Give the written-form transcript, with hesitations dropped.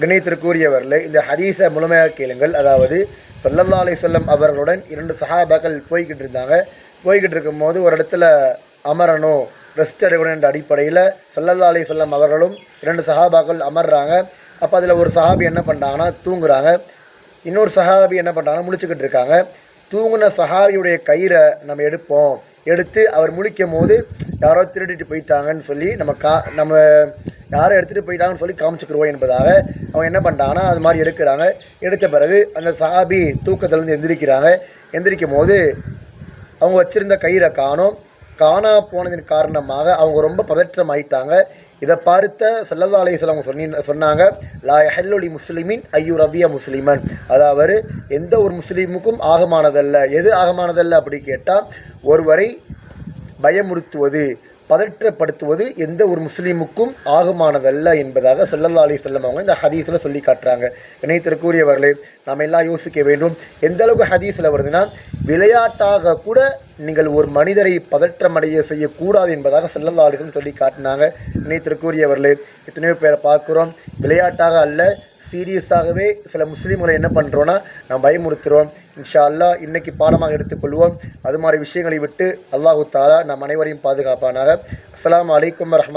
கணித்திற்குரியவர்களே, இந்த ஹதீஸை முழுமையாக கேளுங்கள். அதாவது ஸல்லல்லாஹு அலைஹி வஸல்லம் அவர்களுடன் 2 சஹாபாக்கள் போய்கிட்டு இருந்தாங்க. போய்கிட்டு இருக்கும்போது ஒரு இடத்துல அமரணும், ரெஸ்ட் எடுக்கணும் என்ற அடிப்படையில் ஸல்லல்லாஹு அலைஹி வஸல்லம் அவர்களும் 2 சஹாபாக்கள் அமர்றாங்க. அப்போ அதில் ஒரு சஹாபி என்ன பண்ணுறாங்கன்னா தூங்குறாங்க, இன்னொரு சஹாபி என்ன பண்ணுறாங்கன்னா முழிச்சுக்கிட்டு இருக்காங்க. தூங்குன சஹாபியுடைய கயிறை நம்ம எடுத்து அவர் முழிக்கும் போது யாரோ திருடிட்டு போயிட்டாங்கன்னு சொல்லி நம்ம யாரோ எடுத்துகிட்டு போயிட்டாங்கன்னு சொல்லி காமிச்சுக்கிடுவோம் என்பதாக அவங்க என்ன பண்ணிட்டாங்கன்னா அது மாதிரி எடுக்கிறாங்க. எடுத்த பிறகு அந்த சஹாபி தூக்கத்திலேருந்து எந்திரிக்கும் போது அவங்க வச்சுருந்த கயிறை காணா போனதின் காரணமாக அவங்க ரொம்ப பதற்றம் ஆயிட்டாங்க. இதை பார்த்த ஸல்லல்லாஹு அலைஹி வஸல்லம் சொன்னாங்க, லா யஹல்லு லி முஸ்லிமின் ஐயு ரபிய முஸ்லிமன். அதாவது எந்த ஒரு முஸ்லீமுக்கும் ஆகமானதல்ல. எது ஆகமானதல்ல அப்படி கேட்டால், ஒருவரை பயமுறுத்துவது, பதற்றப்படுத்துவது எந்த ஒரு முஸ்லீமுக்கும் ஆகமானதல்ல என்பதாக ஸல்லல்லாஹு அலைஹி வஸல்லம் அவங்க இந்த ஹதீஸில் சொல்லி காட்டுறாங்க. இணையத்திற்குரியவர்களே, நாம் எல்லாம் யோசிக்க வேண்டும். எந்த அளவுக்கு ஹதீஸில் வருதுன்னா, விளையாட்டாக கூட நீங்கள் ஒரு மனிதரை பதற்றமடைய செய்யக்கூடாது என்பதாக ஸல்லல்லாஹு அலைஹி வஸல்லம் சொல்லி காட்டினாங்க. இணையத்திற்குரியவர்களே, எத்தனையோ பேரை பார்க்குறோம், விளையாட்டாக அல்ல சீரியஸாகவே சில முஸ்லீம்களை என்ன பண்ணுறோன்னா நாம் பயமுறுத்துகிறோம். இன்ஷா அல்லாஹ் இன்றைக்கி பாடமாக எடுத்துக்கொள்வோம். அது மாதிரி விஷயங்களை விட்டு அல்லாஹு தஆலா நம் அனைவரையும் பாதுகாப்பானாக. அஸ்ஸலாமு அலைக்கும் வரஹ்மத்துல்லாஹி